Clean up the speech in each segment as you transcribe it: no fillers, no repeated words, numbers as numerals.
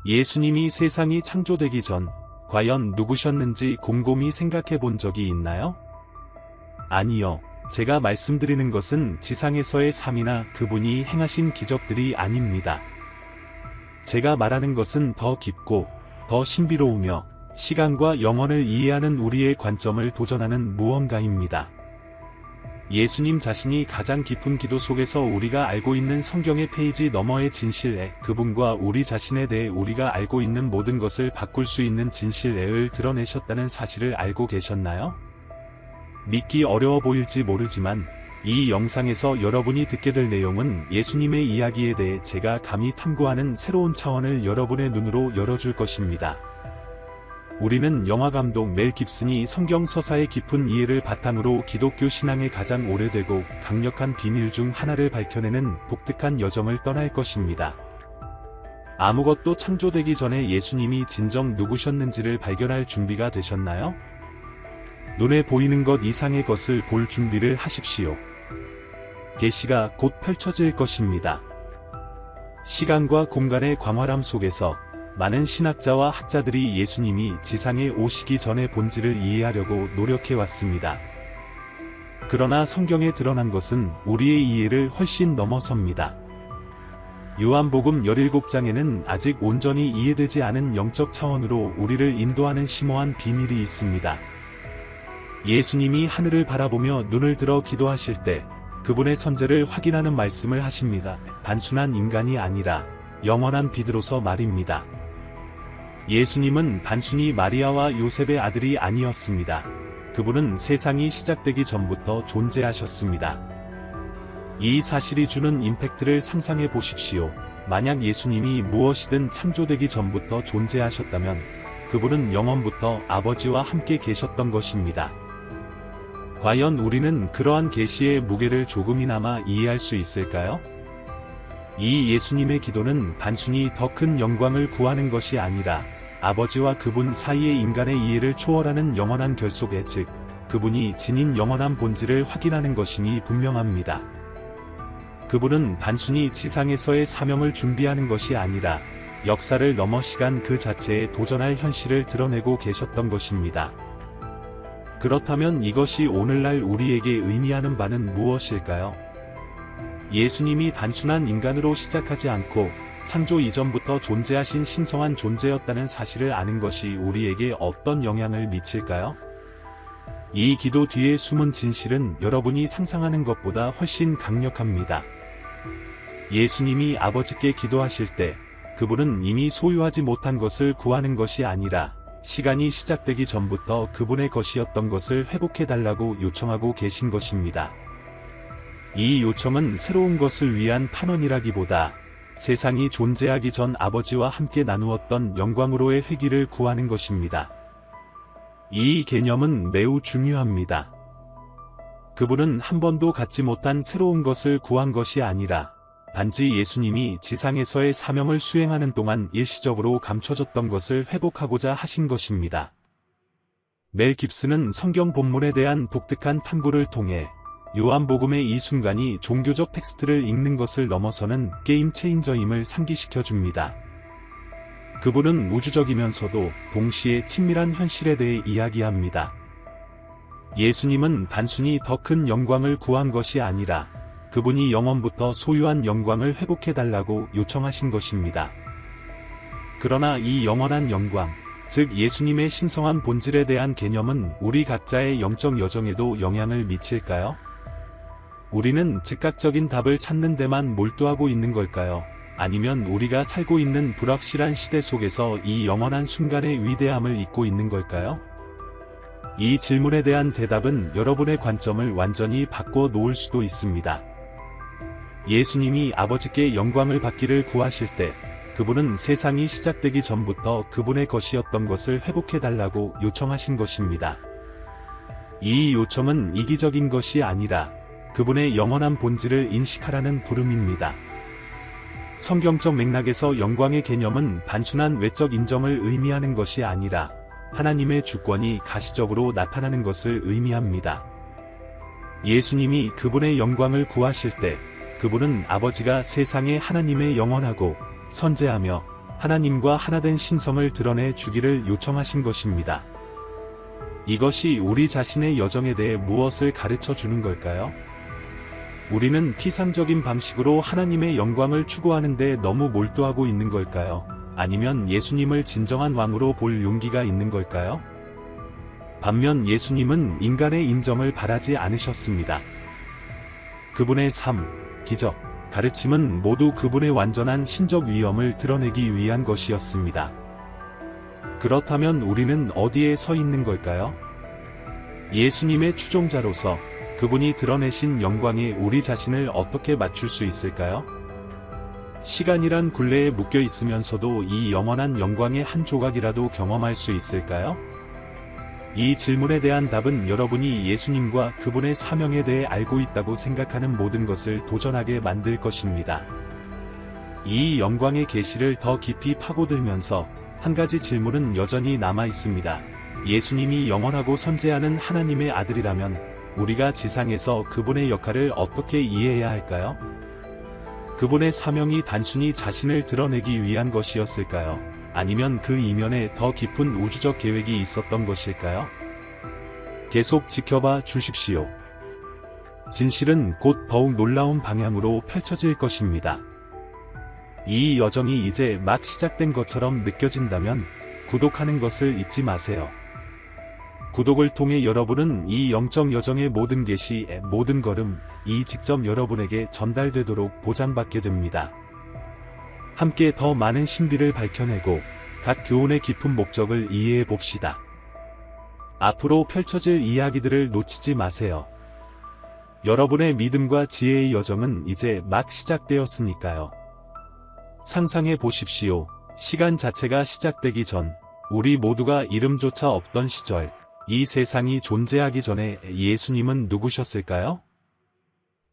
예수님이 세상이 창조되기 전 과연 누구셨는지 곰곰이 생각해 본 적이 있나요? 아니요. 제가 말씀드리는 것은 지상에서의 삶이나 그분이 행하신 기적들이 아닙니다. 제가 말하는 것은 더 깊고 더 신비로우며 시간과 영원을 이해하는 우리의 관점을 도전하는 무언가입니다. 예수님 자신이 가장 깊은 기도 속에서 우리가 알고 있는 성경의 페이지 너머의 진실에, 그분과 우리 자신에 대해 우리가 알고 있는 모든 것을 바꿀 수 있는 진실에를 드러내셨다는 사실을 알고 계셨나요? 믿기 어려워 보일지 모르지만 이 영상에서 여러분이 듣게 될 내용은 예수님의 이야기에 대해 제가 감히 탐구하는 새로운 차원을 여러분의 눈으로 열어줄 것입니다. 우리는 영화감독 멜 깁슨이 성경 서사의 깊은 이해를 바탕으로 기독교 신앙의 가장 오래되고 강력한 비밀 중 하나를 밝혀내는 독특한 여정을 떠날 것입니다. 아무것도 창조되기 전에 예수님이 진정 누구셨는지를 발견할 준비가 되셨나요? 눈에 보이는 것 이상의 것을 볼 준비를 하십시오. 계시가 곧 펼쳐질 것입니다. 시간과 공간의 광활함 속에서 많은 신학자와 학자들이 예수님이 지상에 오시기 전의 본질을 이해하려고 노력해왔습니다. 그러나 성경에 드러난 것은 우리의 이해를 훨씬 넘어섭니다. 요한복음 17장에는 아직 온전히 이해되지 않은 영적 차원으로 우리를 인도하는 심오한 비밀이 있습니다. 예수님이 하늘을 바라보며 눈을 들어 기도하실 때 그분의 선재를 확인하는 말씀을 하십니다. 단순한 인간이 아니라 영원한 빛으로서 말입니다. 예수님은 단순히 마리아와 요셉의 아들이 아니었습니다. 그분은 세상이 시작되기 전부터 존재하셨습니다. 이 사실이 주는 임팩트를 상상해 보십시오. 만약 예수님이 무엇이든 창조되기 전부터 존재하셨다면 그분은 영원부터 아버지와 함께 계셨던 것입니다. 과연 우리는 그러한 계시의 무게를 조금이나마 이해할 수 있을까요? 이 예수님의 기도는 단순히 더 큰 영광을 구하는 것이 아니라 아버지와 그분 사이의 인간의 이해를 초월하는 영원한 결속에, 즉 그분이 지닌 영원한 본질을 확인하는 것임이 분명합니다. 그분은 단순히 지상에서의 사명을 준비하는 것이 아니라 역사를 넘어 시간 그 자체에 도전할 현실을 드러내고 계셨던 것입니다. 그렇다면 이것이 오늘날 우리에게 의미하는 바는 무엇일까요? 예수님이 단순한 인간으로 시작하지 않고 창조 이전부터 존재하신 신성한 존재였다는 사실을 아는 것이 우리에게 어떤 영향을 미칠까요? 이 기도 뒤에 숨은 진실은 여러분이 상상하는 것보다 훨씬 강력합니다. 예수님이 아버지께 기도하실 때 그분은 이미 소유하지 못한 것을 구하는 것이 아니라 시간이 시작되기 전부터 그분의 것이었던 것을 회복해달라고 요청하고 계신 것입니다. 이 요청은 새로운 것을 위한 탄원이라기보다 세상이 존재하기 전 아버지와 함께 나누었던 영광으로의 회귀를 구하는 것입니다. 이 개념은 매우 중요합니다. 그분은 한 번도 갖지 못한 새로운 것을 구한 것이 아니라 단지 예수님이 지상에서의 사명을 수행하는 동안 일시적으로 감춰졌던 것을 회복하고자 하신 것입니다. 멜 깁슨은 성경 본문에 대한 독특한 탐구를 통해 요한복음의 이 순간이 종교적 텍스트를 읽는 것을 넘어서는 게임 체인저임을 상기시켜 줍니다. 그분은 우주적이면서도 동시에 친밀한 현실에 대해 이야기합니다. 예수님은 단순히 더 큰 영광을 구한 것이 아니라 그분이 영원부터 소유한 영광을 회복해달라고 요청하신 것입니다. 그러나 이 영원한 영광, 즉 예수님의 신성한 본질에 대한 개념은 우리 각자의 영적 여정에도 영향을 미칠까요? 우리는 즉각적인 답을 찾는 데만 몰두하고 있는 걸까요? 아니면 우리가 살고 있는 불확실한 시대 속에서 이 영원한 순간의 위대함을 잊고 있는 걸까요? 이 질문에 대한 대답은 여러분의 관점을 완전히 바꿔 놓을 수도 있습니다. 예수님이 아버지께 영광을 받기를 구하실 때 그분은 세상이 시작되기 전부터 그분의 것이었던 것을 회복해달라고 요청하신 것입니다. 이 요청은 이기적인 것이 아니라 그분의 영원한 본질을 인식하라는 부름입니다. 성경적 맥락에서 영광의 개념은 단순한 외적 인정을 의미하는 것이 아니라 하나님의 주권이 가시적으로 나타나는 것을 의미합니다. 예수님이 그분의 영광을 구하실 때 그분은 아버지가 세상에 하나님의 영원하고 선재하며 하나님과 하나된 신성을 드러내 주기를 요청하신 것입니다. 이것이 우리 자신의 여정에 대해 무엇을 가르쳐 주는 걸까요? 우리는 피상적인 방식으로 하나님의 영광을 추구하는데 너무 몰두하고 있는 걸까요? 아니면 예수님을 진정한 왕으로 볼 용기가 있는 걸까요? 반면 예수님은 인간의 인정을 바라지 않으셨습니다. 그분의 삶, 기적, 가르침은 모두 그분의 완전한 신적 위엄을 드러내기 위한 것이었습니다. 그렇다면 우리는 어디에 서 있는 걸까요? 예수님의 추종자로서 그분이 드러내신 영광에 우리 자신을 어떻게 맞출 수 있을까요? 시간이란 굴레에 묶여 있으면서도 이 영원한 영광의 한 조각이라도 경험할 수 있을까요? 이 질문에 대한 답은 여러분이 예수님과 그분의 사명에 대해 알고 있다고 생각하는 모든 것을 도전하게 만들 것입니다. 이 영광의 계시를 더 깊이 파고들면서 한 가지 질문은 여전히 남아 있습니다. 예수님이 영원하고 선재하는 하나님의 아들이라면 우리가 지상에서 그분의 역할을 어떻게 이해해야 할까요? 그분의 사명이 단순히 자신을 드러내기 위한 것이었을까요? 아니면 그 이면에 더 깊은 우주적 계획이 있었던 것일까요? 계속 지켜봐 주십시오. 진실은 곧 더욱 놀라운 방향으로 펼쳐질 것입니다. 이 여정이 이제 막 시작된 것처럼 느껴진다면 구독하는 것을 잊지 마세요. 구독을 통해 여러분은 이 영적 여정의 모든 계시의 모든 걸음이 직접 여러분에게 전달되도록 보장받게 됩니다. 함께 더 많은 신비를 밝혀내고 각 교훈의 깊은 목적을 이해해 봅시다. 앞으로 펼쳐질 이야기들을 놓치지 마세요. 여러분의 믿음과 지혜의 여정은 이제 막 시작되었으니까요. 상상해 보십시오. 시간 자체가 시작되기 전, 우리 모두가 이름조차 없던 시절, 이 세상이 존재하기 전에 예수님은 누구셨을까요?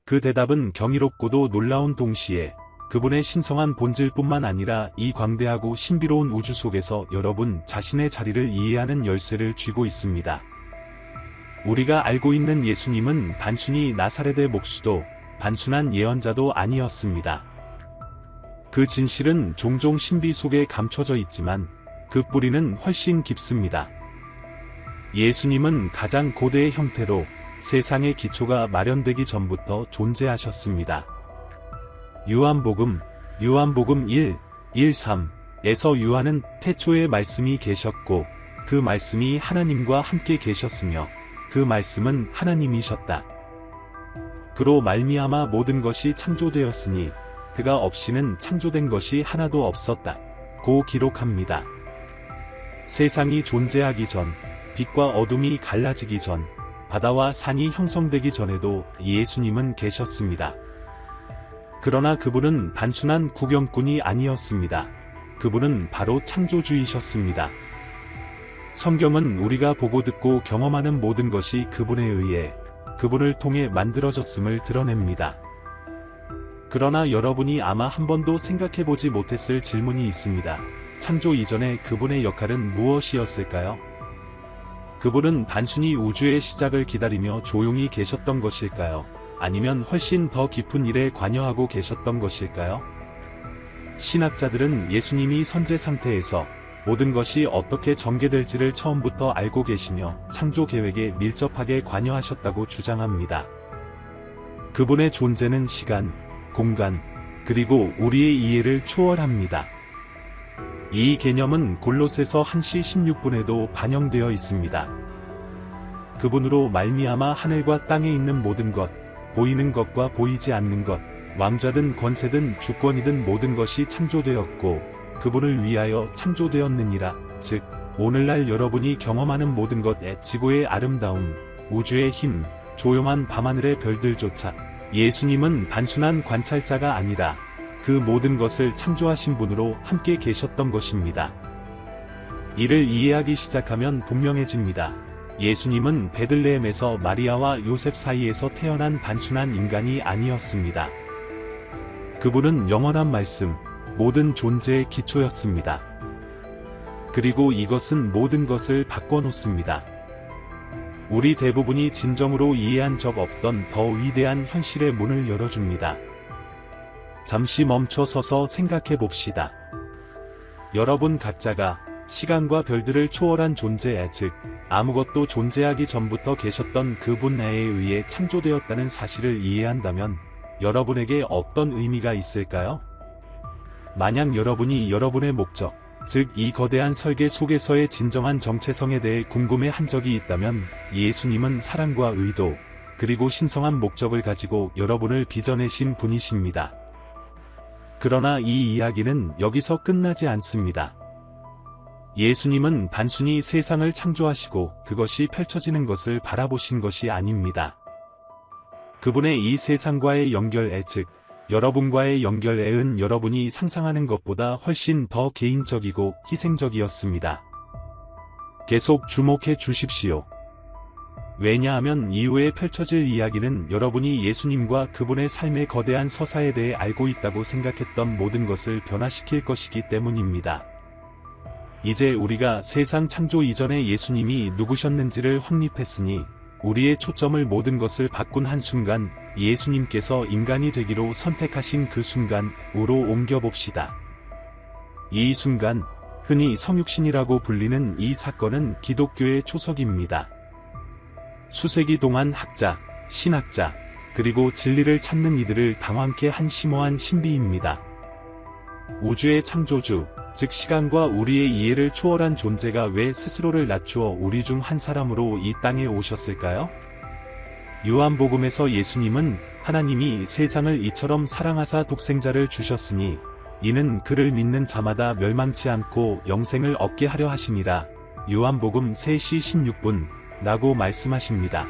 그 대답은 경이롭고도 놀라운 동시에 그분의 신성한 본질뿐만 아니라 이 광대하고 신비로운 우주 속에서 여러분 자신의 자리를 이해하는 열쇠를 쥐고 있습니다. 우리가 알고 있는 예수님은 단순히 나사렛의 목수도, 단순한 예언자도 아니었습니다. 그 진실은 종종 신비 속에 감춰져 있지만 그 뿌리는 훨씬 깊습니다. 예수님은 가장 고대의 형태로 세상의 기초가 마련되기 전부터 존재하셨습니다. 요한복음 1, 1-3에서 요한은 태초에 말씀이 계셨고 그 말씀이 하나님과 함께 계셨으며 그 말씀은 하나님이셨다. 그로 말미암아 모든 것이 창조되었으니 그가 없이는 창조된 것이 하나도 없었다. 고 기록합니다. 세상이 존재하기 전, 빛과 어둠이 갈라지기 전, 바다와 산이 형성되기 전에도 예수님은 계셨습니다. 그러나 그분은 단순한 구경꾼이 아니었습니다. 그분은 바로 창조주이셨습니다. 성경은 우리가 보고 듣고 경험하는 모든 것이 그분에 의해, 그분을 통해 만들어졌음을 드러냅니다. 그러나 여러분이 아마 한 번도 생각해보지 못했을 질문이 있습니다. 창조 이전에 그분의 역할은 무엇이었을까요? 그분은 단순히 우주의 시작을 기다리며 조용히 계셨던 것일까요? 아니면 훨씬 더 깊은 일에 관여하고 계셨던 것일까요? 신학자들은 예수님이 선제 상태에서 모든 것이 어떻게 전개될지를 처음부터 알고 계시며 창조 계획에 밀접하게 관여하셨다고 주장합니다. 그분의 존재는 시간, 공간, 그리고 우리의 이해를 초월합니다. 이 개념은 골로새서 1시 16분에도 반영되어 있습니다. 그분으로 말미암아 하늘과 땅에 있는 모든 것, 보이는 것과 보이지 않는 것, 왕좌든 권세든 주권이든 모든 것이 창조되었고 그분을 위하여 창조되었느니라. 즉 오늘날 여러분이 경험하는 모든 것의 지구의 아름다움, 우주의 힘, 조용한 밤하늘의 별들조차 예수님은 단순한 관찰자가 아니라 그 모든 것을 창조하신 분으로 함께 계셨던 것입니다. 이를 이해하기 시작하면 분명해집니다. 예수님은 베들레헴에서 마리아와 요셉 사이에서 태어난 단순한 인간이 아니었습니다. 그분은 영원한 말씀, 모든 존재의 기초였습니다. 그리고 이것은 모든 것을 바꿔놓습니다. 우리 대부분이 진정으로 이해한 적 없던 더 위대한 현실의 문을 열어줍니다. 잠시 멈춰 서서 생각해 봅시다. 여러분 각자가 시간과 별들을 초월한 존재, 즉 아무것도 존재하기 전부터 계셨던 그분에 의해 창조되었다는 사실을 이해한다면 여러분에게 어떤 의미가 있을까요? 만약 여러분이 여러분의 목적, 즉 이 거대한 설계 속에서의 진정한 정체성에 대해 궁금해 한 적이 있다면 예수님은 사랑과 의도, 그리고 신성한 목적을 가지고 여러분을 빚어내신 분이십니다. 그러나 이 이야기는 여기서 끝나지 않습니다. 예수님은 단순히 세상을 창조하시고 그것이 펼쳐지는 것을 바라보신 것이 아닙니다. 그분의 이 세상과의 연결에, 즉 여러분과의 연결에은 여러분이 상상하는 것보다 훨씬 더 개인적이고 희생적이었습니다. 계속 주목해 주십시오. 왜냐하면 이후에 펼쳐질 이야기는 여러분이 예수님과 그분의 삶의 거대한 서사에 대해 알고 있다고 생각했던 모든 것을 변화시킬 것이기 때문입니다. 이제 우리가 세상 창조 이전에 예수님이 누구셨는지를 확립했으니 우리의 초점을 모든 것을 바꾼 한순간, 예수님께서 인간이 되기로 선택하신 그 순간으로 옮겨봅시다. 이 순간, 흔히 성육신이라고 불리는 이 사건은 기독교의 초석입니다. 수세기 동안 학자, 신학자, 그리고 진리를 찾는 이들을 당황케 한 심오한 신비입니다. 우주의 창조주, 즉 시간과 우리의 이해를 초월한 존재가 왜 스스로를 낮추어 우리 중 한 사람으로 이 땅에 오셨을까요? 요한복음에서 예수님은 하나님이 세상을 이처럼 사랑하사 독생자를 주셨으니 이는 그를 믿는 자마다 멸망치 않고 영생을 얻게 하려 하심이라. 요한복음 3시 16분 라고 말씀하십니다.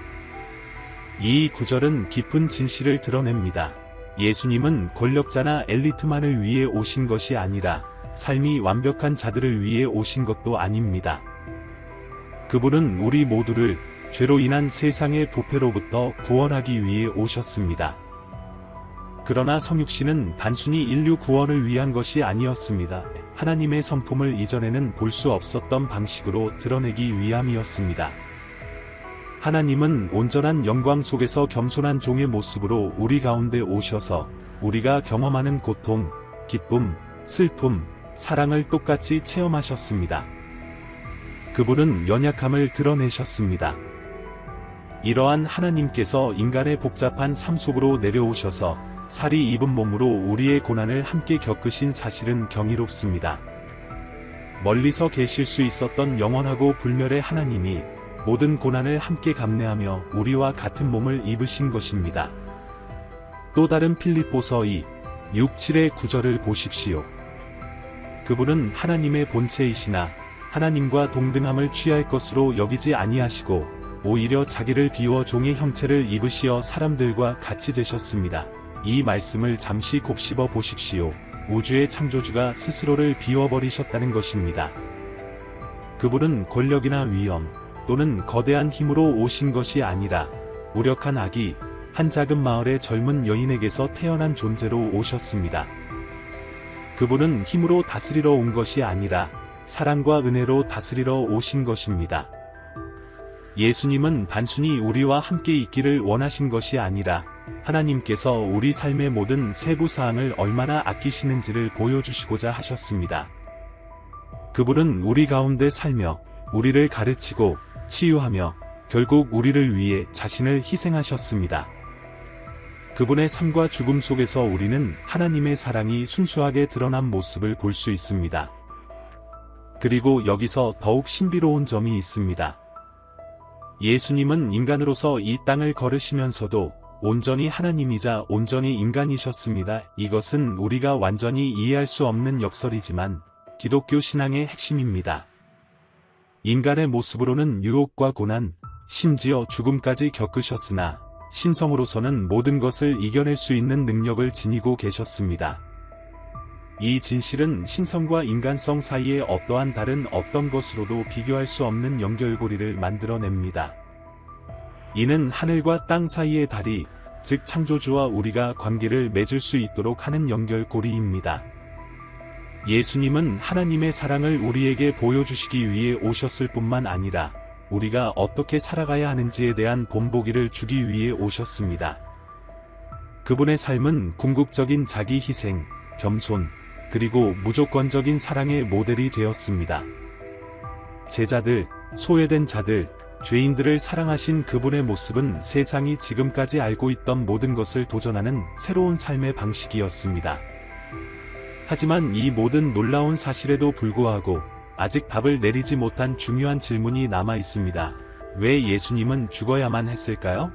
이 구절은 깊은 진실을 드러냅니다. 예수님은 권력자나 엘리트만을 위해 오신 것이 아니라 삶이 완벽한 자들을 위해 오신 것도 아닙니다. 그분은 우리 모두를 죄로 인한 세상의 부패로부터 구원하기 위해 오셨습니다. 그러나 성육신은 단순히 인류 구원을 위한 것이 아니었습니다. 하나님의 성품을 이전에는 볼 수 없었던 방식으로 드러내기 위함이었습니다. 하나님은 온전한 영광 속에서 겸손한 종의 모습으로 우리 가운데 오셔서 우리가 경험하는 고통, 기쁨, 슬픔, 사랑을 똑같이 체험하셨습니다. 그분은 연약함을 드러내셨습니다. 이러한 하나님께서 인간의 복잡한 삶 속으로 내려오셔서 살이 입은 몸으로 우리의 고난을 함께 겪으신 사실은 경이롭습니다. 멀리서 계실 수 있었던 영원하고 불멸의 하나님이 모든 고난을 함께 감내하며 우리와 같은 몸을 입으신 것입니다. 또 다른 필립보서 2, 6, 7의 구절을 보십시오. 그분은 하나님의 본체이시나 하나님과 동등함을 취할 것으로 여기지 아니하시고 오히려 자기를 비워 종의 형체를 입으시어 사람들과 같이 되셨습니다. 이 말씀을 잠시 곱씹어 보십시오. 우주의 창조주가 스스로를 비워버리셨다는 것입니다. 그분은 권력이나 위엄 또는 거대한 힘으로 오신 것이 아니라 무력한 아기, 한 작은 마을의 젊은 여인에게서 태어난 존재로 오셨습니다. 그분은 힘으로 다스리러 온 것이 아니라 사랑과 은혜로 다스리러 오신 것입니다. 예수님은 단순히 우리와 함께 있기를 원하신 것이 아니라 하나님께서 우리 삶의 모든 세부사항을 얼마나 아끼시는지를 보여주시고자 하셨습니다. 그분은 우리 가운데 살며 우리를 가르치고 치유하며 결국 우리를 위해 자신을 희생하셨습니다. 그분의 삶과 죽음 속에서 우리는 하나님의 사랑이 순수하게 드러난 모습을 볼 수 있습니다. 그리고 여기서 더욱 신비로운 점이 있습니다. 예수님은 인간으로서 이 땅을 걸으시면서도 온전히 하나님이자 온전히 인간이셨습니다. 이것은 우리가 완전히 이해할 수 없는 역설이지만 기독교 신앙의 핵심입니다. 인간의 모습으로는 유혹과 고난, 심지어 죽음까지 겪으셨으나 신성으로서는 모든 것을 이겨낼 수 있는 능력을 지니고 계셨습니다. 이 진실은 신성과 인간성 사이에 어떠한 다른 어떤 것으로도 비교할 수 없는 연결고리를 만들어냅니다. 이는 하늘과 땅 사이의 다리, 즉 창조주와 우리가 관계를 맺을 수 있도록 하는 연결고리입니다. 예수님은 하나님의 사랑을 우리에게 보여주시기 위해 오셨을 뿐만 아니라 우리가 어떻게 살아가야 하는지에 대한 본보기를 주기 위해 오셨습니다. 그분의 삶은 궁극적인 자기 희생, 겸손, 그리고 무조건적인 사랑의 모델이 되었습니다. 제자들, 소외된 자들, 죄인들을 사랑하신 그분의 모습은 세상이 지금까지 알고 있던 모든 것을 도전하는 새로운 삶의 방식이었습니다. 하지만 이 모든 놀라운 사실에도 불구하고 아직 답을 내리지 못한 중요한 질문이 남아 있습니다. 왜 예수님은 죽어야만 했을까요?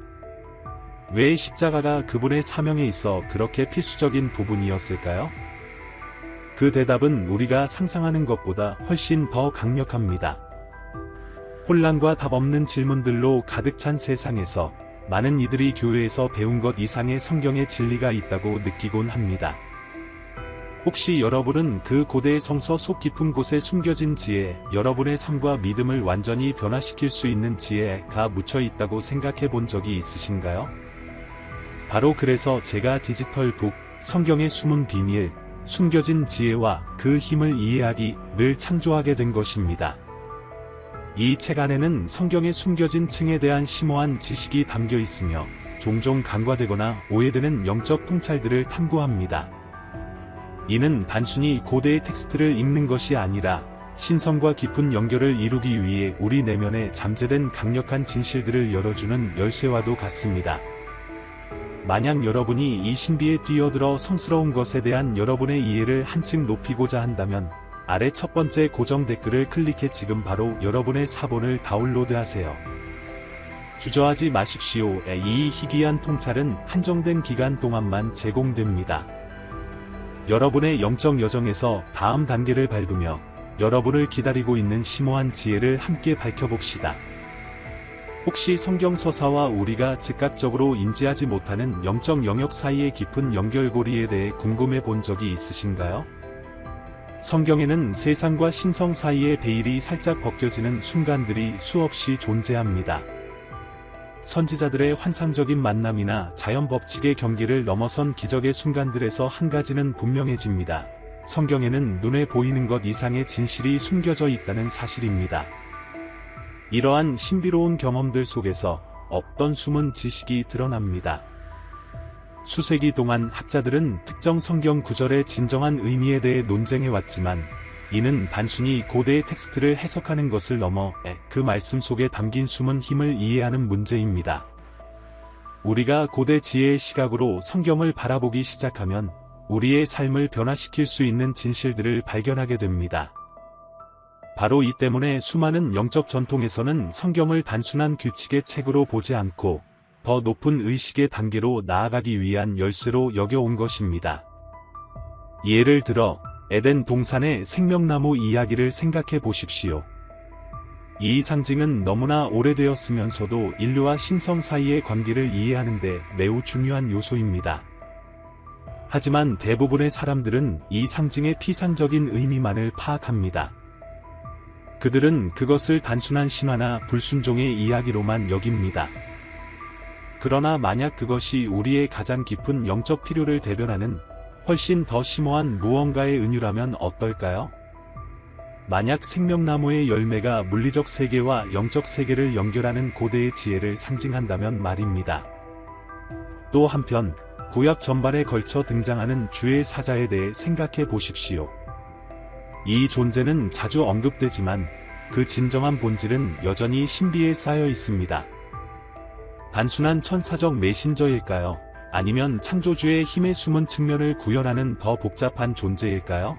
왜 십자가가 그분의 사명에 있어 그렇게 필수적인 부분이었을까요? 그 대답은 우리가 상상하는 것보다 훨씬 더 강력합니다. 혼란과 답 없는 질문들로 가득 찬 세상에서 많은 이들이 교회에서 배운 것 이상의 성경의 진리가 있다고 느끼곤 합니다. 혹시 여러분은 그 고대의 성서 속 깊은 곳에 숨겨진 지혜, 여러분의 삶과 믿음을 완전히 변화시킬 수 있는 지혜가 묻혀 있다고 생각해 본 적이 있으신가요? 바로 그래서 제가 디지털 북, 성경의 숨은 비밀, 숨겨진 지혜와 그 힘을 이해하기를 창조하게 된 것입니다. 이 책 안에는 성경의 숨겨진 층에 대한 심오한 지식이 담겨 있으며 종종 간과되거나 오해되는 영적 통찰들을 탐구합니다. 이는 단순히 고대의 텍스트를 읽는 것이 아니라 신성과 깊은 연결을 이루기 위해 우리 내면에 잠재된 강력한 진실들을 열어주는 열쇠와도 같습니다. 만약 여러분이 이 신비에 뛰어들어 성스러운 것에 대한 여러분의 이해를 한층 높이고자 한다면 아래 첫 번째 고정 댓글을 클릭해 지금 바로 여러분의 사본을 다운로드하세요. 주저하지 마십시오. 이 희귀한 통찰은 한정된 기간 동안만 제공됩니다. 여러분의 영적 여정에서 다음 단계를 밟으며 여러분을 기다리고 있는 심오한 지혜를 함께 밝혀봅시다. 혹시 성경 서사와 우리가 즉각적으로 인지하지 못하는 영적 영역 사이의 깊은 연결고리에 대해 궁금해 본 적이 있으신가요? 성경에는 세상과 신성 사이의 베일이 살짝 벗겨지는 순간들이 수없이 존재합니다. 선지자들의 환상적인 만남이나 자연 법칙의 경계를 넘어선 기적의 순간들에서 한 가지는 분명해집니다. 성경에는 눈에 보이는 것 이상의 진실이 숨겨져 있다는 사실입니다. 이러한 신비로운 경험들 속에서 없던 숨은 지식이 드러납니다. 수세기 동안 학자들은 특정 성경 구절의 진정한 의미에 대해 논쟁해왔지만 이는 단순히 고대의 텍스트를 해석하는 것을 넘어 그 말씀 속에 담긴 숨은 힘을 이해하는 문제입니다. 우리가 고대 지혜의 시각으로 성경을 바라보기 시작하면 우리의 삶을 변화시킬 수 있는 진실들을 발견하게 됩니다. 바로 이 때문에 수많은 영적 전통에서는 성경을 단순한 규칙의 책으로 보지 않고 더 높은 의식의 단계로 나아가기 위한 열쇠로 여겨온 것입니다. 예를 들어 에덴 동산의 생명나무 이야기를 생각해 보십시오. 이 상징은 너무나 오래되었으면서도 인류와 신성 사이의 관계를 이해하는 데 매우 중요한 요소입니다. 하지만 대부분의 사람들은 이 상징의 피상적인 의미만을 파악합니다. 그들은 그것을 단순한 신화나 불순종의 이야기로만 여깁니다. 그러나 만약 그것이 우리의 가장 깊은 영적 필요를 대변하는 훨씬 더 심오한 무언가의 은유라면 어떨까요? 만약 생명나무의 열매가 물리적 세계와 영적 세계를 연결하는 고대의 지혜를 상징한다면 말입니다. 또 한편, 구약 전반에 걸쳐 등장하는 주의 사자에 대해 생각해 보십시오. 이 존재는 자주 언급되지만 그 진정한 본질은 여전히 신비에 쌓여 있습니다. 단순한 천사적 메신저일까요? 아니면 창조주의 힘에 숨은 측면을 구현하는 더 복잡한 존재일까요?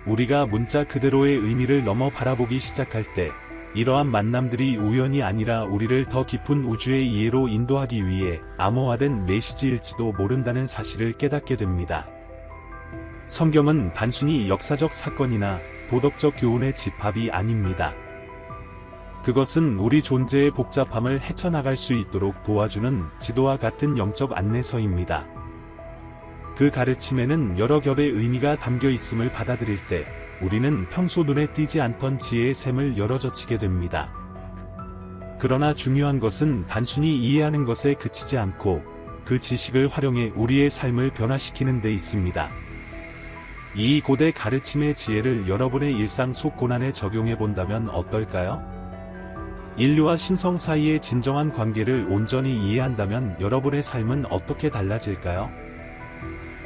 우리가 문자 그대로의 의미를 넘어 바라보기 시작할 때 이러한 만남들이 우연이 아니라 우리를 더 깊은 우주의 이해로 인도하기 위해 암호화된 메시지일지도 모른다는 사실을 깨닫게 됩니다. 성경은 단순히 역사적 사건이나 도덕적 교훈의 집합이 아닙니다. 그것은 우리 존재의 복잡함을 헤쳐나갈 수 있도록 도와주는 지도와 같은 영적 안내서입니다. 그 가르침에는 여러 겹의 의미가 담겨 있음을 받아들일 때 우리는 평소 눈에 띄지 않던 지혜의 샘을 열어젖히게 됩니다. 그러나 중요한 것은 단순히 이해하는 것에 그치지 않고 그 지식을 활용해 우리의 삶을 변화시키는 데 있습니다. 이 고대 가르침의 지혜를 여러분의 일상 속 고난에 적용해 본다면 어떨까요? 인류와 신성 사이의 진정한 관계를 온전히 이해한다면 여러분의 삶은 어떻게 달라질까요?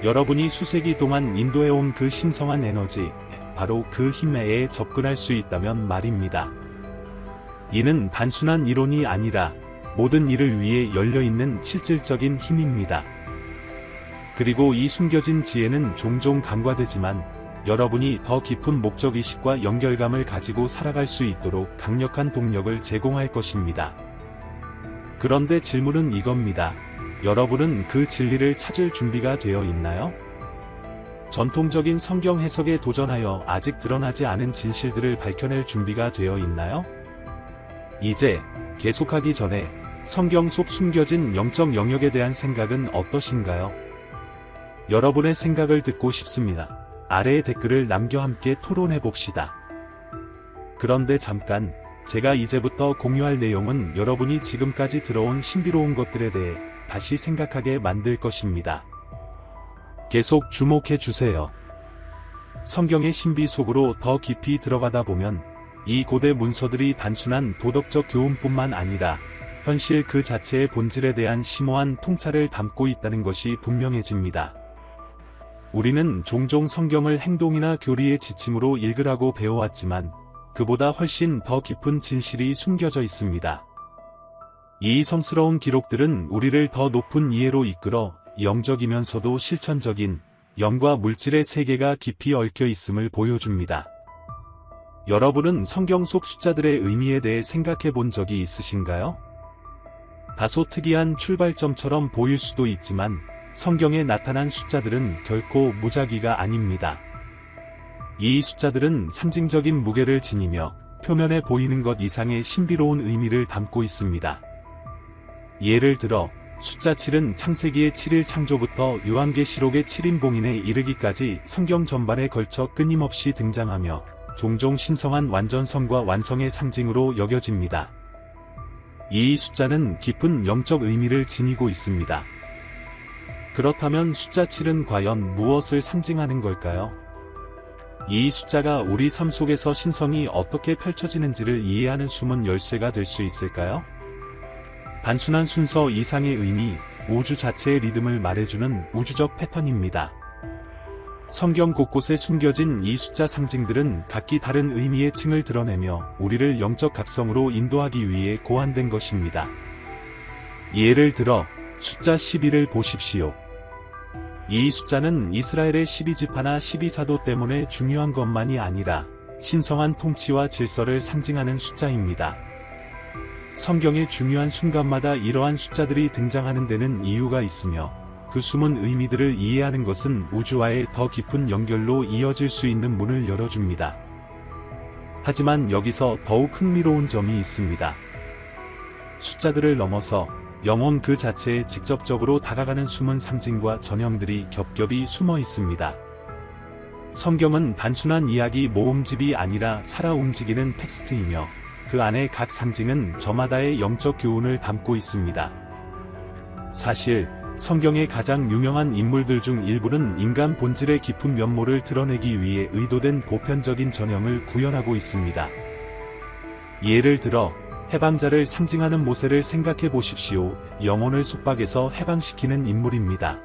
여러분이 수세기 동안 인도해온 그 신성한 에너지, 바로 그 힘에 접근할 수 있다면 말입니다. 이는 단순한 이론이 아니라 모든 일을 위해 열려있는 실질적인 힘입니다. 그리고 이 숨겨진 지혜는 종종 간과되지만 여러분이 더 깊은 목적의식과 연결감을 가지고 살아갈 수 있도록 강력한 동력을 제공할 것입니다. 그런데 질문은 이겁니다. 여러분은 그 진리를 찾을 준비가 되어 있나요? 전통적인 성경 해석에 도전하여 아직 드러나지 않은 진실들을 밝혀낼 준비가 되어 있나요? 이제 계속하기 전에 성경 속 숨겨진 영적 영역에 대한 생각은 어떠신가요? 여러분의 생각을 듣고 싶습니다. 아래에 댓글을 남겨 함께 토론해 봅시다. 그런데 잠깐, 제가 이제부터 공유할 내용은 여러분이 지금까지 들어온 신비로운 것들에 대해 다시 생각하게 만들 것입니다. 계속 주목해 주세요. 성경의 신비 속으로 더 깊이 들어가다 보면 이 고대 문서들이 단순한 도덕적 교훈뿐만 아니라 현실 그 자체의 본질에 대한 심오한 통찰을 담고 있다는 것이 분명해집니다. 우리는 종종 성경을 행동이나 교리의 지침으로 읽으라고 배워왔지만 그보다 훨씬 더 깊은 진실이 숨겨져 있습니다. 이 성스러운 기록들은 우리를 더 높은 이해로 이끌어 영적이면서도 실천적인 영과 물질의 세계가 깊이 얽혀 있음을 보여줍니다. 여러분은 성경 속 숫자들의 의미에 대해 생각해 본 적이 있으신가요? 다소 특이한 출발점처럼 보일 수도 있지만 성경에 나타난 숫자들은 결코 무작위가 아닙니다. 이 숫자들은 상징적인 무게를 지니며 표면에 보이는 것 이상의 신비로운 의미를 담고 있습니다. 예를 들어 숫자 7은 창세기의 7일 창조부터 요한계시록의 7인봉인에 이르기까지 성경 전반에 걸쳐 끊임없이 등장하며 종종 신성한 완전성과 완성의 상징으로 여겨집니다. 이 숫자는 깊은 영적 의미를 지니고 있습니다. 그렇다면 숫자 7은 과연 무엇을 상징하는 걸까요? 이 숫자가 우리 삶 속에서 신성이 어떻게 펼쳐지는지를 이해하는 숨은 열쇠가 될 수 있을까요? 단순한 순서 이상의 의미, 우주 자체의 리듬을 말해주는 우주적 패턴입니다. 성경 곳곳에 숨겨진 이 숫자 상징들은 각기 다른 의미의 층을 드러내며 우리를 영적 각성으로 인도하기 위해 고안된 것입니다. 예를 들어 숫자 11을 보십시오. 이 숫자는 이스라엘의 12지파나 12사도 때문에 중요한 것만이 아니라 신성한 통치와 질서를 상징하는 숫자입니다. 성경의 중요한 순간마다 이러한 숫자들이 등장하는 데는 이유가 있으며 그 숨은 의미들을 이해하는 것은 우주와의 더 깊은 연결로 이어질 수 있는 문을 열어줍니다. 하지만 여기서 더욱 흥미로운 점이 있습니다. 숫자들을 넘어서 영혼 그 자체에 직접적으로 다가가는 숨은 상징과 전형들이 겹겹이 숨어 있습니다. 성경은 단순한 이야기 모음집이 아니라 살아 움직이는 텍스트이며 그 안에 각 상징은 저마다의 영적 교훈을 담고 있습니다. 사실 성경의 가장 유명한 인물들 중 일부는 인간 본질의 깊은 면모를 드러내기 위해 의도된 보편적인 전형을 구현하고 있습니다. 예를 들어 해방자를 상징하는 모세를 생각해 보십시오. 영혼을 속박에서 해방시키는 인물입니다.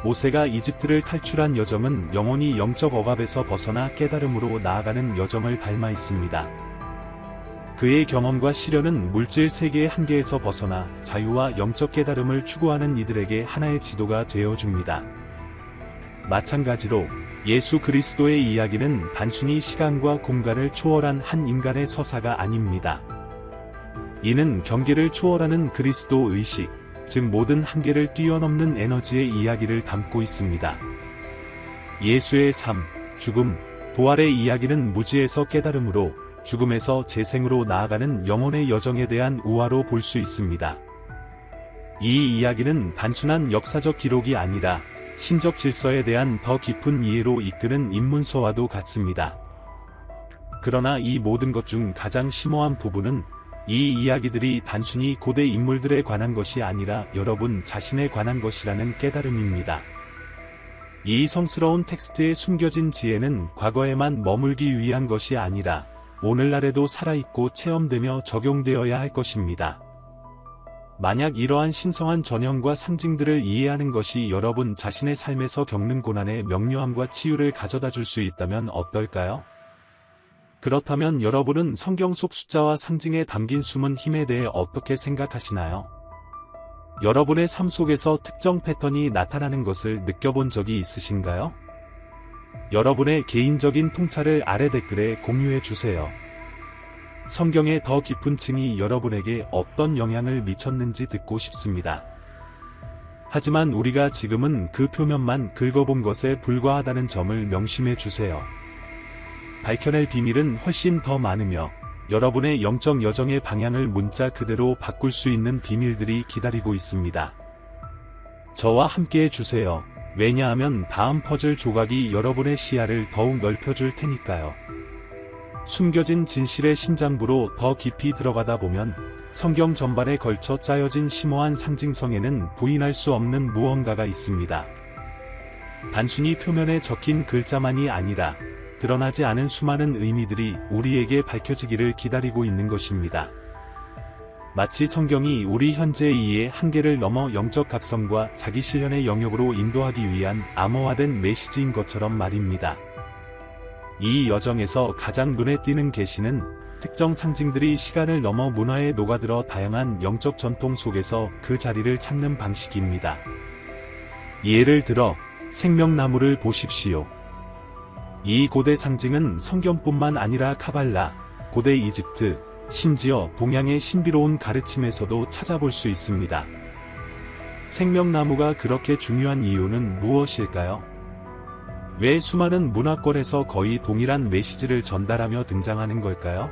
모세가 이집트를 탈출한 여정은 영혼이 영적 억압에서 벗어나 깨달음으로 나아가는 여정을 닮아 있습니다. 그의 경험과 시련은 물질 세계의 한계에서 벗어나 자유와 영적 깨달음을 추구하는 이들에게 하나의 지도가 되어줍니다. 마찬가지로 예수 그리스도의 이야기는 단순히 시간과 공간을 초월한 한 인간의 서사가 아닙니다. 이는 경계를 초월하는 그리스도 의식, 즉 모든 한계를 뛰어넘는 에너지의 이야기를 담고 있습니다. 예수의 삶, 죽음, 부활의 이야기는 무지에서 깨달음으로, 죽음에서 재생으로 나아가는 영혼의 여정에 대한 우화로 볼 수 있습니다. 이 이야기는 단순한 역사적 기록이 아니라 신적 질서에 대한 더 깊은 이해로 이끄는 입문서와도 같습니다. 그러나 이 모든 것 중 가장 심오한 부분은 이 이야기들이 단순히 고대 인물들에 관한 것이 아니라 여러분 자신에 관한 것이라는 깨달음입니다. 이 성스러운 텍스트에 숨겨진 지혜는 과거에만 머물기 위한 것이 아니라 오늘날에도 살아있고 체험되며 적용되어야 할 것입니다. 만약 이러한 신성한 전형과 상징들을 이해하는 것이 여러분 자신의 삶에서 겪는 고난의 명료함과 치유를 가져다 줄 수 있다면 어떨까요? 그렇다면 여러분은 성경 속 숫자와 상징에 담긴 숨은 힘에 대해 어떻게 생각하시나요? 여러분의 삶 속에서 특정 패턴이 나타나는 것을 느껴본 적이 있으신가요? 여러분의 개인적인 통찰을 아래 댓글에 공유해 주세요. 성경의 더 깊은 층이 여러분에게 어떤 영향을 미쳤는지 듣고 싶습니다. 하지만 우리가 지금은 그 표면만 긁어본 것에 불과하다는 점을 명심해 주세요. 밝혀낼 비밀은 훨씬 더 많으며 여러분의 영적 여정의 방향을 문자 그대로 바꿀 수 있는 비밀들이 기다리고 있습니다. 저와 함께 해주세요. 왜냐하면 다음 퍼즐 조각이 여러분의 시야를 더욱 넓혀줄 테니까요. 숨겨진 진실의 심장부로 더 깊이 들어가다 보면 성경 전반에 걸쳐 짜여진 심오한 상징성에는 부인할 수 없는 무언가가 있습니다. 단순히 표면에 적힌 글자만이 아니라 드러나지 않은 수많은 의미들이 우리에게 밝혀지기를 기다리고 있는 것입니다. 마치 성경이 우리 현재의 이해의 한계를 넘어 영적 각성과 자기 실현의 영역으로 인도하기 위한 암호화된 메시지인 것처럼 말입니다. 이 여정에서 가장 눈에 띄는 계시는 특정 상징들이 시간을 넘어 문화에 녹아들어 다양한 영적 전통 속에서 그 자리를 찾는 방식입니다. 예를 들어 생명나무를 보십시오. 이 고대 상징은 성경뿐만 아니라 카발라, 고대 이집트, 심지어 동양의 신비로운 가르침에서도 찾아볼 수 있습니다. 생명나무가 그렇게 중요한 이유는 무엇일까요? 왜 수많은 문화권에서 거의 동일한 메시지를 전달하며 등장하는 걸까요?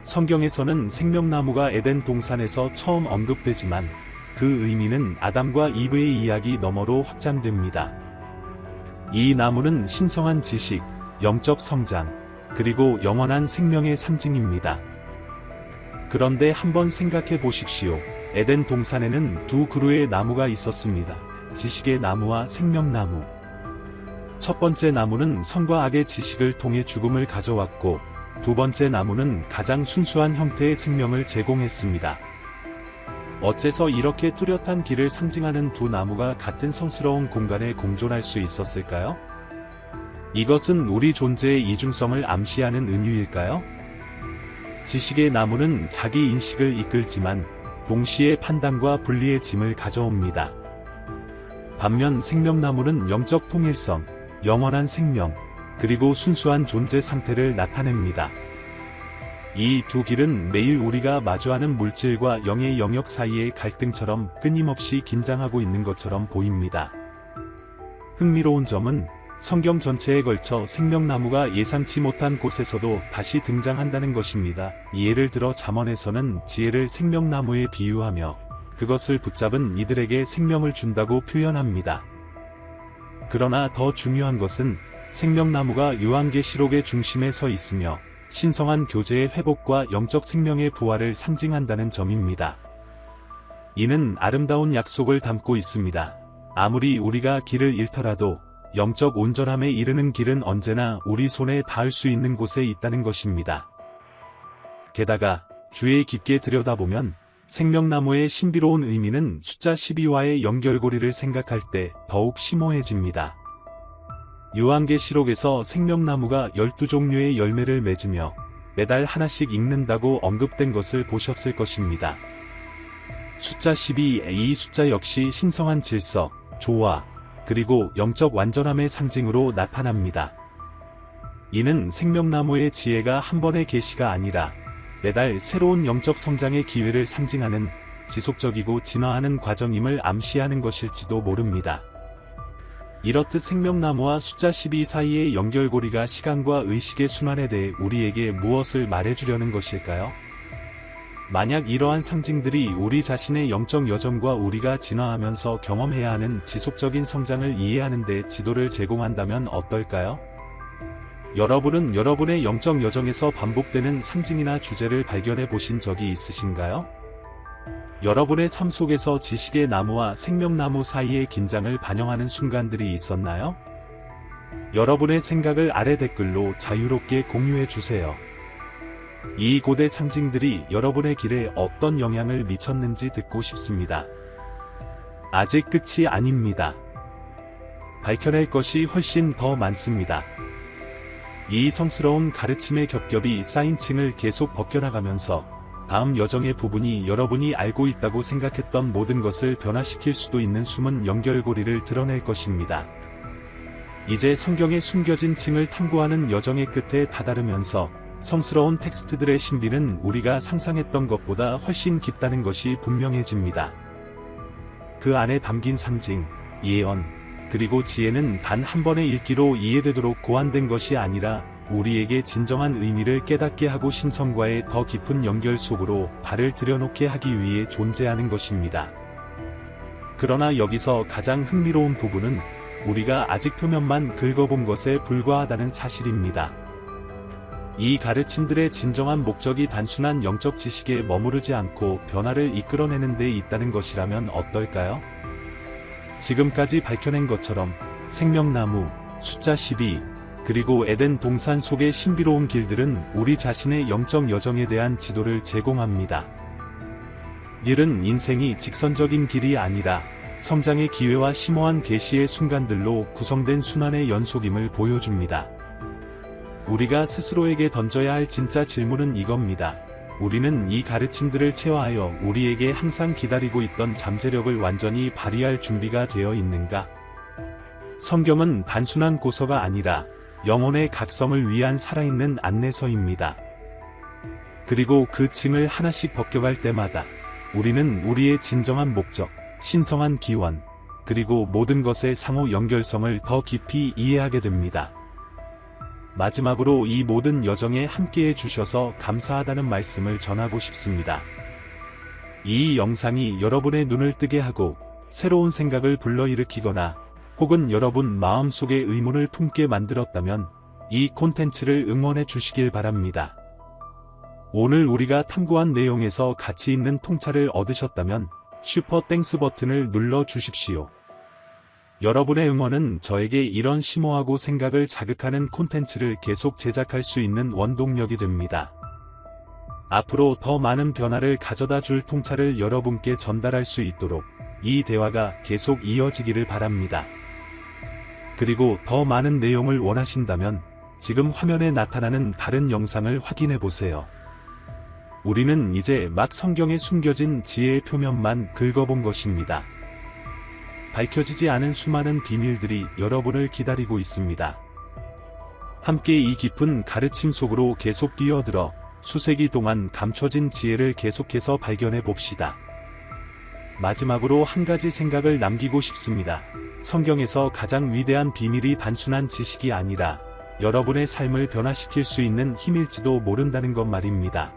성경에서는 생명나무가 에덴 동산에서 처음 언급되지만 그 의미는 아담과 이브의 이야기 너머로 확장됩니다. 이 나무는 신성한 지식, 영적 성장, 그리고 영원한 생명의 상징입니다. 그런데 한번 생각해 보십시오. 에덴 동산에는 두 그루의 나무가 있었습니다. 지식의 나무와 생명나무. 첫 번째 나무는 선과 악의 지식을 통해 죽음을 가져왔고, 두 번째 나무는 가장 순수한 형태의 생명을 제공했습니다. 어째서 이렇게 뚜렷한 길을 상징하는 두 나무가 같은 성스러운 공간에 공존할 수 있었을까요? 이것은 우리 존재의 이중성을 암시하는 은유일까요? 지식의 나무는 자기 인식을 이끌지만 동시에 판단과 분리의 짐을 가져옵니다. 반면 생명나무는 영적 통일성, 영원한 생명, 그리고 순수한 존재 상태를 나타냅니다. 이 두 길은 매일 우리가 마주하는 물질과 영의 영역 사이의 갈등처럼 끊임없이 긴장하고 있는 것처럼 보입니다. 흥미로운 점은 성경 전체에 걸쳐 생명나무가 예상치 못한 곳에서도 다시 등장한다는 것입니다. 예를 들어 잠언에서는 지혜를 생명나무에 비유하며 그것을 붙잡은 이들에게 생명을 준다고 표현합니다. 그러나 더 중요한 것은 생명나무가 요한계시록의 중심에 서 있으며 신성한 교제의 회복과 영적 생명의 부활을 상징한다는 점입니다. 이는 아름다운 약속을 담고 있습니다. 아무리 우리가 길을 잃더라도 영적 온전함에 이르는 길은 언제나 우리 손에 닿을 수 있는 곳에 있다는 것입니다. 게다가 주의 깊게 들여다보면 생명나무의 신비로운 의미는 숫자 12와의 연결고리를 생각할 때 더욱 심오해집니다. 요한계시록에서 생명나무가 12종류의 열매를 맺으며 매달 하나씩 익는다고 언급된 것을 보셨을 것입니다. 숫자 12, 이 숫자 역시 신성한 질서, 조화, 그리고 영적 완전함의 상징으로 나타납니다. 이는 생명나무의 지혜가 한 번의 계시가 아니라 매달 새로운 영적 성장의 기회를 상징하는 지속적이고 진화하는 과정임을 암시하는 것일지도 모릅니다. 이렇듯 생명나무와 숫자 12 사이의 연결고리가 시간과 의식의 순환에 대해 우리에게 무엇을 말해주려는 것일까요? 만약 이러한 상징들이 우리 자신의 영적 여정과 우리가 진화하면서 경험해야 하는 지속적인 성장을 이해하는 데 지도를 제공한다면 어떨까요? 여러분은 여러분의 영적 여정에서 반복되는 상징이나 주제를 발견해 보신 적이 있으신가요? 여러분의 삶 속에서 지식의 나무와 생명나무 사이의 긴장을 반영하는 순간들이 있었나요? 여러분의 생각을 아래 댓글로 자유롭게 공유해 주세요. 이 고대 상징들이 여러분의 길에 어떤 영향을 미쳤는지 듣고 싶습니다. 아직 끝이 아닙니다. 밝혀낼 것이 훨씬 더 많습니다. 이 성스러운 가르침의 겹겹이 쌓인 층을 계속 벗겨나가면서 다음 여정의 부분이 여러분이 알고 있다고 생각했던 모든 것을 변화시킬 수도 있는 숨은 연결고리를 드러낼 것입니다. 이제 성경의 숨겨진 층을 탐구하는 여정의 끝에 다다르면서 성스러운 텍스트들의 신비는 우리가 상상했던 것보다 훨씬 깊다는 것이 분명해집니다. 그 안에 담긴 상징, 예언, 그리고 지혜는 단 한 번의 읽기로 이해되도록 고안된 것이 아니라 우리에게 진정한 의미를 깨닫게 하고 신성과의 더 깊은 연결 속으로 발을 들여놓게 하기 위해 존재하는 것입니다. 그러나 여기서 가장 흥미로운 부분은 우리가 아직 표면만 긁어본 것에 불과하다는 사실입니다. 이 가르침들의 진정한 목적이 단순한 영적 지식에 머무르지 않고 변화를 이끌어내는 데 있다는 것이라면 어떨까요? 지금까지 밝혀낸 것처럼 생명나무, 숫자 12, 그리고 에덴 동산 속의 신비로운 길들은 우리 자신의 영적 여정에 대한 지도를 제공합니다. 길은 인생이 직선적인 길이 아니라 성장의 기회와 심오한 계시의 순간들로 구성된 순환의 연속임을 보여줍니다. 우리가 스스로에게 던져야 할 진짜 질문은 이겁니다. 우리는 이 가르침들을 체화하여 우리에게 항상 기다리고 있던 잠재력을 완전히 발휘할 준비가 되어 있는가? 성경은 단순한 고서가 아니라 영혼의 각성을 위한 살아있는 안내서입니다. 그리고 그 층을 하나씩 벗겨갈 때마다 우리는 우리의 진정한 목적, 신성한 기원, 그리고 모든 것의 상호 연결성을 더 깊이 이해하게 됩니다. 마지막으로 이 모든 여정에 함께해 주셔서 감사하다는 말씀을 전하고 싶습니다. 이 영상이 여러분의 눈을 뜨게 하고 새로운 생각을 불러일으키거나 혹은 여러분 마음속에 의문을 품게 만들었다면 이 콘텐츠를 응원해 주시길 바랍니다. 오늘 우리가 탐구한 내용에서 가치 있는 통찰을 얻으셨다면 슈퍼 땡스 버튼을 눌러 주십시오. 여러분의 응원은 저에게 이런 심오하고 생각을 자극하는 콘텐츠를 계속 제작할 수 있는 원동력이 됩니다. 앞으로 더 많은 변화를 가져다 줄 통찰을 여러분께 전달할 수 있도록 이 대화가 계속 이어지기를 바랍니다. 그리고 더 많은 내용을 원하신다면 지금 화면에 나타나는 다른 영상을 확인해 보세요. 우리는 이제 막 성경에 숨겨진 지혜의 표면만 긁어본 것입니다. 밝혀지지 않은 수많은 비밀들이 여러분을 기다리고 있습니다. 함께 이 깊은 가르침 속으로 계속 뛰어들어 수세기 동안 감춰진 지혜를 계속해서 발견해 봅시다. 마지막으로 한 가지 생각을 남기고 싶습니다. 성경에서 가장 위대한 비밀이 단순한 지식이 아니라 여러분의 삶을 변화시킬 수 있는 힘일지도 모른다는 것 말입니다.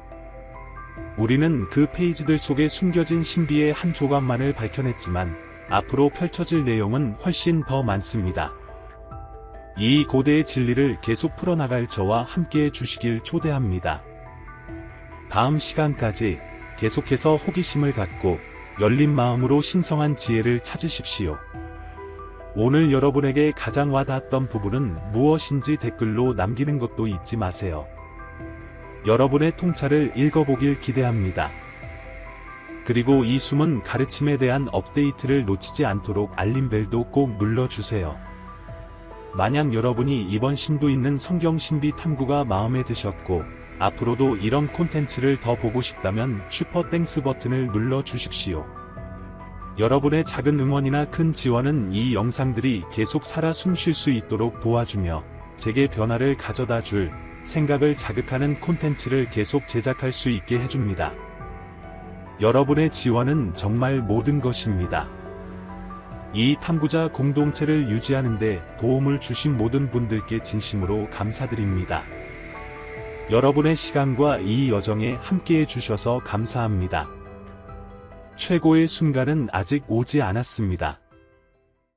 우리는 그 페이지들 속에 숨겨진 신비의 한 조각만을 밝혀냈지만 앞으로 펼쳐질 내용은 훨씬 더 많습니다. 이 고대의 진리를 계속 풀어나갈 저와 함께해 주시길 초대합니다. 다음 시간까지 계속해서 호기심을 갖고 열린 마음으로 신성한 지혜를 찾으십시오. 오늘 여러분에게 가장 와닿았던 부분은 무엇인지 댓글로 남기는 것도 잊지 마세요. 여러분의 통찰을 읽어보길 기대합니다. 그리고 이 숨은 가르침에 대한 업데이트를 놓치지 않도록 알림벨도 꼭 눌러주세요. 만약 여러분이 이번 심도 있는 성경 신비 탐구가 마음에 드셨고 앞으로도 이런 콘텐츠를 더 보고 싶다면 슈퍼 땡스 버튼을 눌러주십시오. 여러분의 작은 응원이나 큰 지원은 이 영상들이 계속 살아 숨쉴 수 있도록 도와주며 제게 변화를 가져다 줄 생각을 자극하는 콘텐츠를 계속 제작할 수 있게 해줍니다. 여러분의 지원은 정말 모든 것입니다. 이 탐구자 공동체를 유지하는 데 도움을 주신 모든 분들께 진심으로 감사드립니다. 여러분의 시간과 이 여정에 함께해 주셔서 감사합니다. 최고의 순간은 아직 오지 않았습니다.